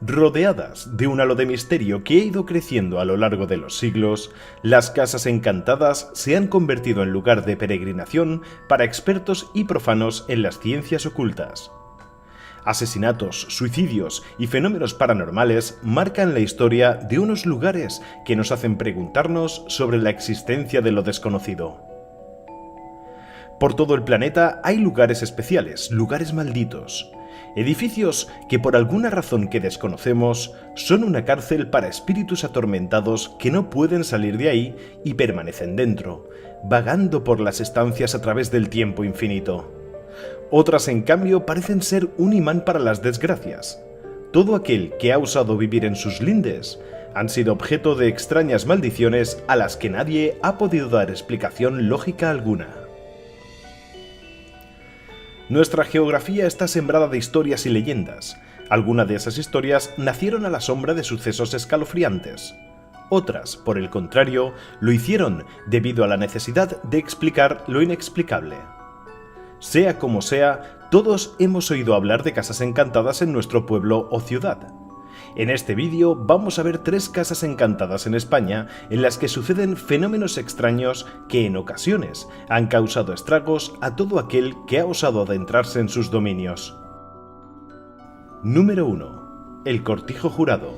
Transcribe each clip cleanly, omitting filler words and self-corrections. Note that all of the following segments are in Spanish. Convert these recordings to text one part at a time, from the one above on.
Rodeadas de un halo de misterio que ha ido creciendo a lo largo de los siglos, las casas encantadas se han convertido en lugar de peregrinación para expertos y profanos en las ciencias ocultas. Asesinatos, suicidios y fenómenos paranormales marcan la historia de unos lugares que nos hacen preguntarnos sobre la existencia de lo desconocido. Por todo el planeta hay lugares especiales, lugares malditos. Edificios que por alguna razón que desconocemos son una cárcel para espíritus atormentados que no pueden salir de ahí y permanecen dentro, vagando por las estancias a través del tiempo infinito. Otras, en cambio, parecen ser un imán para las desgracias. Todo aquel que ha osado vivir en sus lindes han sido objeto de extrañas maldiciones a las que nadie ha podido dar explicación lógica alguna. Nuestra geografía está sembrada de historias y leyendas. Algunas de esas historias nacieron a la sombra de sucesos escalofriantes. Otras, por el contrario, lo hicieron debido a la necesidad de explicar lo inexplicable. Sea como sea, todos hemos oído hablar de casas encantadas en nuestro pueblo o ciudad. En este vídeo vamos a ver 3 casas encantadas en España en las que suceden fenómenos extraños que en ocasiones han causado estragos a todo aquel que ha osado adentrarse en sus dominios. Número 1. El Cortijo Jurado.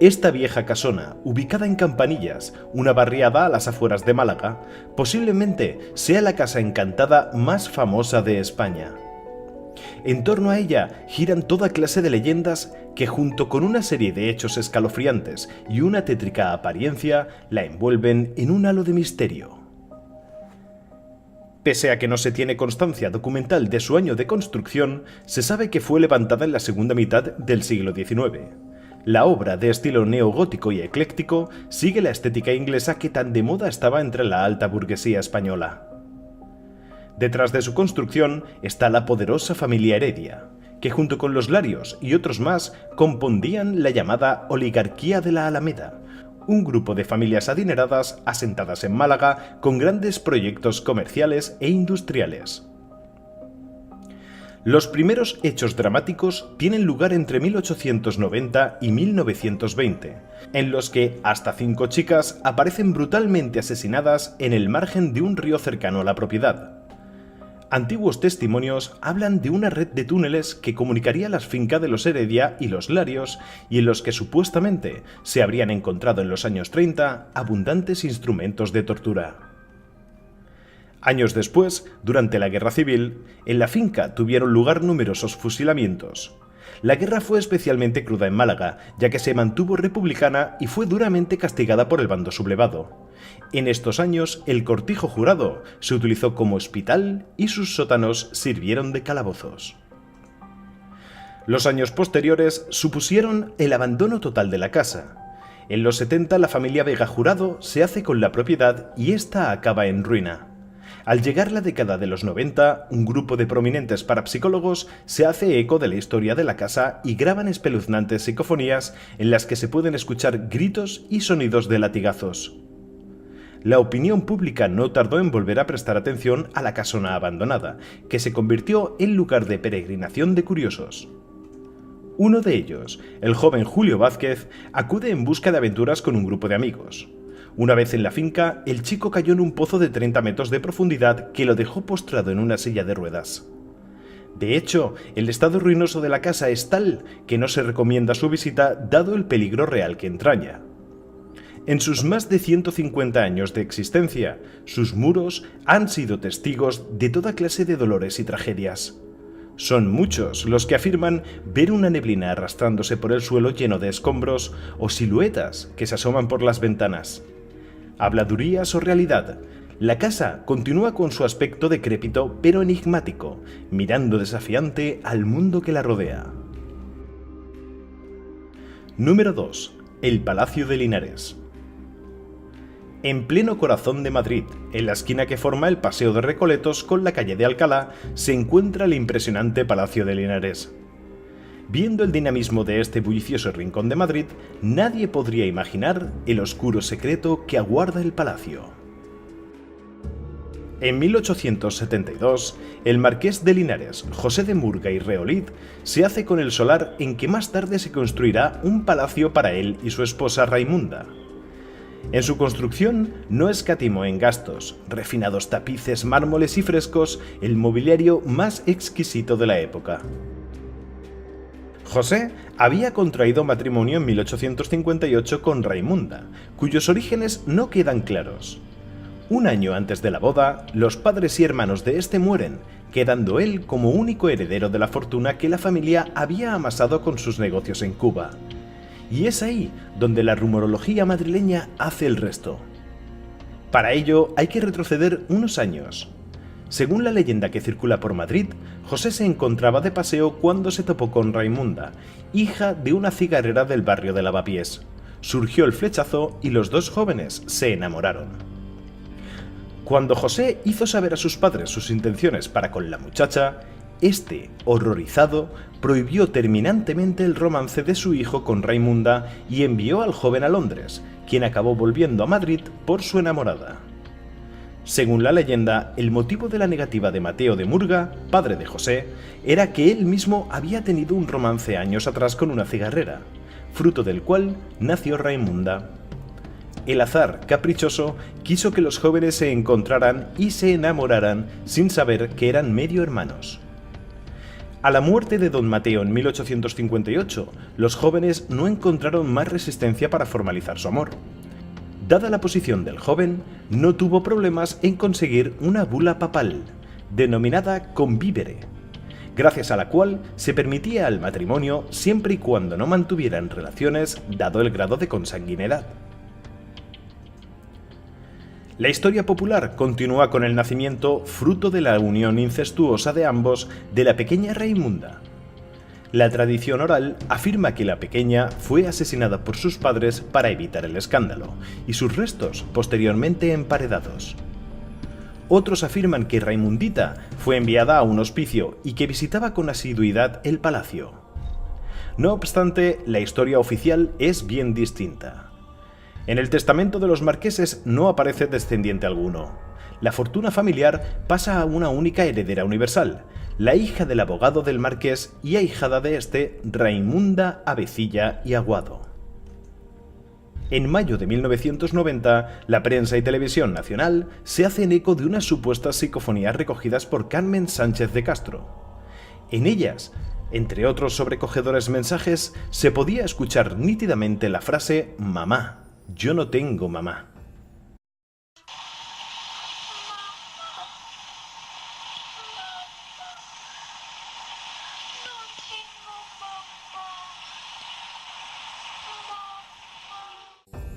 Esta vieja casona, ubicada en Campanillas, una barriada a las afueras de Málaga, posiblemente sea la casa encantada más famosa de España. En torno a ella giran toda clase de leyendas que, junto con una serie de hechos escalofriantes y una tétrica apariencia, la envuelven en un halo de misterio. Pese a que no se tiene constancia documental de su año de construcción, se sabe que fue levantada en la segunda mitad del siglo XIX. La obra, de estilo neogótico y ecléctico, sigue la estética inglesa que tan de moda estaba entre la alta burguesía española. Detrás de su construcción está la poderosa familia Heredia, que junto con los Larios y otros más compondían la llamada Oligarquía de la Alameda, un grupo de familias adineradas asentadas en Málaga con grandes proyectos comerciales e industriales. Los primeros hechos dramáticos tienen lugar entre 1890 y 1920, en los que hasta 5 chicas aparecen brutalmente asesinadas en el margen de un río cercano a la propiedad. Antiguos testimonios hablan de una red de túneles que comunicaría las fincas de los Heredia y los Larios y en los que supuestamente se habrían encontrado en los años 30 abundantes instrumentos de tortura. Años después, durante la Guerra Civil, en la finca tuvieron lugar numerosos fusilamientos. La guerra fue especialmente cruda en Málaga, ya que se mantuvo republicana y fue duramente castigada por el bando sublevado. En estos años, el Cortijo Jurado se utilizó como hospital y sus sótanos sirvieron de calabozos. Los años posteriores supusieron el abandono total de la casa. En los 70 la familia Vega Jurado se hace con la propiedad y esta acaba en ruina. Al llegar la década de los 90, un grupo de prominentes parapsicólogos se hace eco de la historia de la casa y graban espeluznantes psicofonías en las que se pueden escuchar gritos y sonidos de latigazos. La opinión pública no tardó en volver a prestar atención a la casona abandonada, que se convirtió en lugar de peregrinación de curiosos. Uno de ellos, el joven Julio Vázquez, acude en busca de aventuras con un grupo de amigos. Una vez en la finca, el chico cayó en un pozo de 30 metros de profundidad que lo dejó postrado en una silla de ruedas. De hecho, el estado ruinoso de la casa es tal que no se recomienda su visita dado el peligro real que entraña. En sus más de 150 años de existencia, sus muros han sido testigos de toda clase de dolores y tragedias. Son muchos los que afirman ver una neblina arrastrándose por el suelo lleno de escombros o siluetas que se asoman por las ventanas. Habladurías o realidad, la casa continúa con su aspecto decrépito pero enigmático, mirando desafiante al mundo que la rodea. Número 2. El Palacio de Linares. En pleno corazón de Madrid, en la esquina que forma el Paseo de Recoletos con la calle de Alcalá, se encuentra el impresionante Palacio de Linares. Viendo el dinamismo de este bullicioso rincón de Madrid, nadie podría imaginar el oscuro secreto que aguarda el palacio. En 1872, el marqués de Linares, José de Murga y Reolid, se hace con el solar en que más tarde se construirá un palacio para él y su esposa Raimunda. En su construcción no escatimó en gastos, refinados tapices, mármoles y frescos, el mobiliario más exquisito de la época. José había contraído matrimonio en 1858 con Raimunda, cuyos orígenes no quedan claros. Un año antes de la boda, los padres y hermanos de este mueren, quedando él como único heredero de la fortuna que la familia había amasado con sus negocios en Cuba. Y es ahí donde la rumorología madrileña hace el resto. Para ello hay que retroceder unos años. Según la leyenda que circula por Madrid, José se encontraba de paseo cuando se topó con Raimunda, hija de una cigarrera del barrio de Lavapiés. Surgió el flechazo y los dos jóvenes se enamoraron. Cuando José hizo saber a sus padres sus intenciones para con la muchacha, este, horrorizado, prohibió terminantemente el romance de su hijo con Raimunda y envió al joven a Londres, quien acabó volviendo a Madrid por su enamorada. Según la leyenda, el motivo de la negativa de Mateo de Murga, padre de José, era que él mismo había tenido un romance años atrás con una cigarrera, fruto del cual nació Raimunda. El azar caprichoso quiso que los jóvenes se encontraran y se enamoraran sin saber que eran medio hermanos. A la muerte de don Mateo en 1858, los jóvenes no encontraron más resistencia para formalizar su amor. Dada la posición del joven, no tuvo problemas en conseguir una bula papal, denominada convivere, gracias a la cual se permitía el matrimonio siempre y cuando no mantuvieran relaciones dado el grado de consanguinidad. La historia popular continúa con el nacimiento, fruto de la unión incestuosa de ambos, de la pequeña Raimunda. La tradición oral afirma que la pequeña fue asesinada por sus padres para evitar el escándalo, y sus restos posteriormente emparedados. Otros afirman que Raimundita fue enviada a un hospicio y que visitaba con asiduidad el palacio. No obstante, la historia oficial es bien distinta. En el testamento de los marqueses no aparece descendiente alguno. La fortuna familiar pasa a una única heredera universal, la hija del abogado del marqués y ahijada de este, Raimunda Avecilla y Aguado. En mayo de 1990, la prensa y televisión nacional se hacen eco de unas supuestas psicofonías recogidas por Carmen Sánchez de Castro. En ellas, entre otros sobrecogedores mensajes, se podía escuchar nítidamente la frase «Mamá, yo no tengo mamá».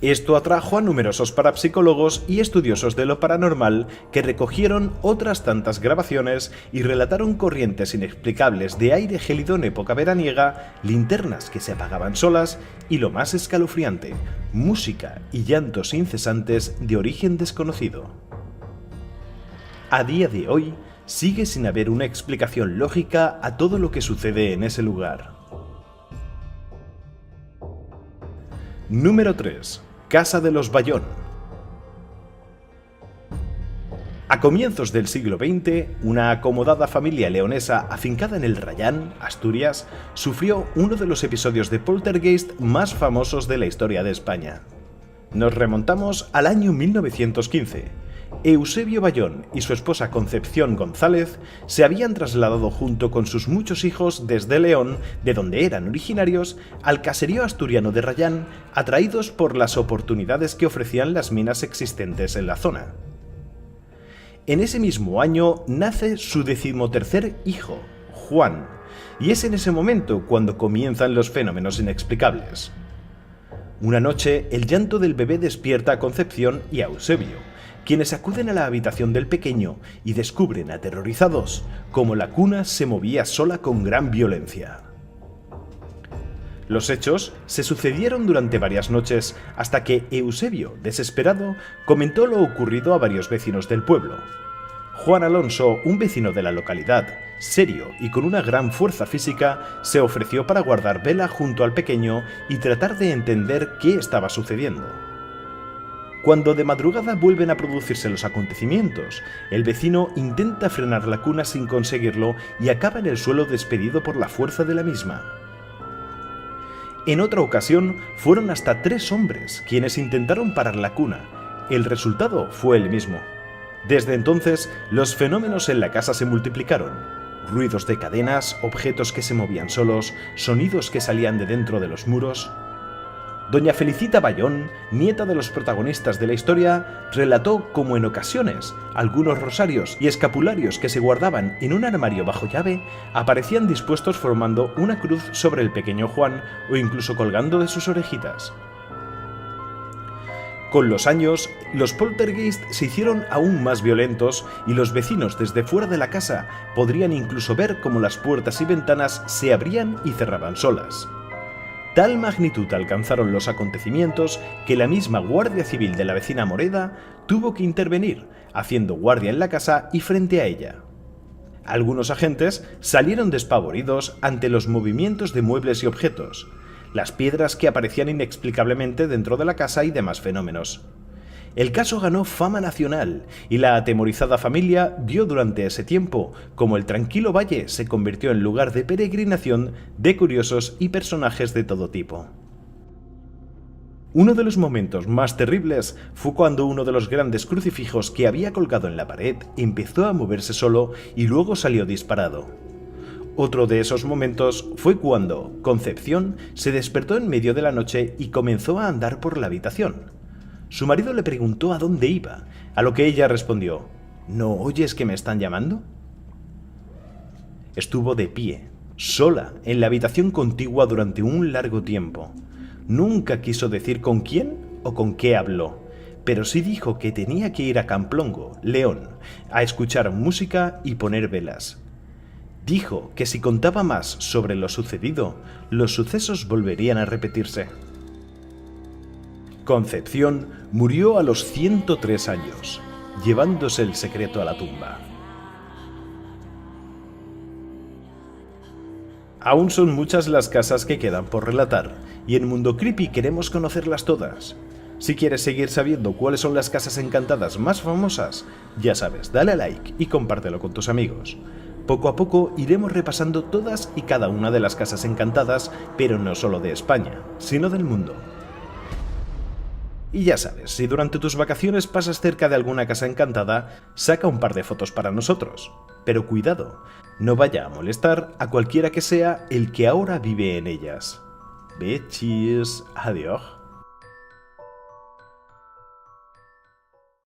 Esto atrajo a numerosos parapsicólogos y estudiosos de lo paranormal que recogieron otras tantas grabaciones y relataron corrientes inexplicables de aire gélido en época veraniega, linternas que se apagaban solas y, lo más escalofriante, música y llantos incesantes de origen desconocido. A día de hoy, sigue sin haber una explicación lógica a todo lo que sucede en ese lugar. Número 3. Casa de los Bayón. A comienzos del siglo XX, una acomodada familia leonesa afincada en el Rayán, Asturias, sufrió uno de los episodios de poltergeist más famosos de la historia de España. Nos remontamos al año 1915. Eusebio Bayón y su esposa Concepción González se habían trasladado junto con sus muchos hijos desde León, de donde eran originarios, al caserío asturiano de Rayán, atraídos por las oportunidades que ofrecían las minas existentes en la zona. En ese mismo año nace su 13º hijo, Juan, y es en ese momento cuando comienzan los fenómenos inexplicables. Una noche, el llanto del bebé despierta a Concepción y a Eusebio, quienes acuden a la habitación del pequeño y descubren, aterrorizados, cómo la cuna se movía sola con gran violencia. Los hechos se sucedieron durante varias noches hasta que Eusebio, desesperado, comentó lo ocurrido a varios vecinos del pueblo. Juan Alonso, un vecino de la localidad, serio y con una gran fuerza física, se ofreció para guardar vela junto al pequeño y tratar de entender qué estaba sucediendo. Cuando de madrugada vuelven a producirse los acontecimientos, el vecino intenta frenar la cuna sin conseguirlo y acaba en el suelo despedido por la fuerza de la misma. En otra ocasión, fueron hasta 3 hombres quienes intentaron parar la cuna. El resultado fue el mismo. Desde entonces, los fenómenos en la casa se multiplicaron. Ruidos de cadenas, objetos que se movían solos, sonidos que salían de dentro de los muros. Doña Felicita Bayón, nieta de los protagonistas de la historia, relató cómo en ocasiones algunos rosarios y escapularios que se guardaban en un armario bajo llave aparecían dispuestos formando una cruz sobre el pequeño Juan o incluso colgando de sus orejitas. Con los años, los poltergeist se hicieron aún más violentos y los vecinos desde fuera de la casa podrían incluso ver cómo las puertas y ventanas se abrían y cerraban solas. Tal magnitud alcanzaron los acontecimientos que la misma Guardia Civil de la vecina Moreda tuvo que intervenir, haciendo guardia en la casa y frente a ella. Algunos agentes salieron despavoridos ante los movimientos de muebles y objetos, las piedras que aparecían inexplicablemente dentro de la casa y demás fenómenos. El caso ganó fama nacional y la atemorizada familia vio durante ese tiempo cómo el tranquilo valle se convirtió en lugar de peregrinación de curiosos y personajes de todo tipo. Uno de los momentos más terribles fue cuando uno de los grandes crucifijos que había colgado en la pared empezó a moverse solo y luego salió disparado. Otro de esos momentos fue cuando Concepción se despertó en medio de la noche y comenzó a andar por la habitación. Su marido le preguntó a dónde iba, a lo que ella respondió: ¿No oyes que me están llamando? Estuvo de pie, sola, en la habitación contigua durante un largo tiempo. Nunca quiso decir con quién o con qué habló, pero sí dijo que tenía que ir a Camplongo, León, a escuchar música y poner velas. Dijo que si contaba más sobre lo sucedido, los sucesos volverían a repetirse. Concepción murió a los 103 años, llevándose el secreto a la tumba. Aún son muchas las casas que quedan por relatar, y en Mundo Creepy queremos conocerlas todas. Si quieres seguir sabiendo cuáles son las casas encantadas más famosas, ya sabes, dale a like y compártelo con tus amigos. Poco a poco iremos repasando todas y cada una de las casas encantadas, pero no solo de España, sino del mundo. Y ya sabes, si durante tus vacaciones pasas cerca de alguna casa encantada, saca un par de fotos para nosotros. Pero cuidado, no vaya a molestar a cualquiera que sea el que ahora vive en ellas. Bechis, adiós.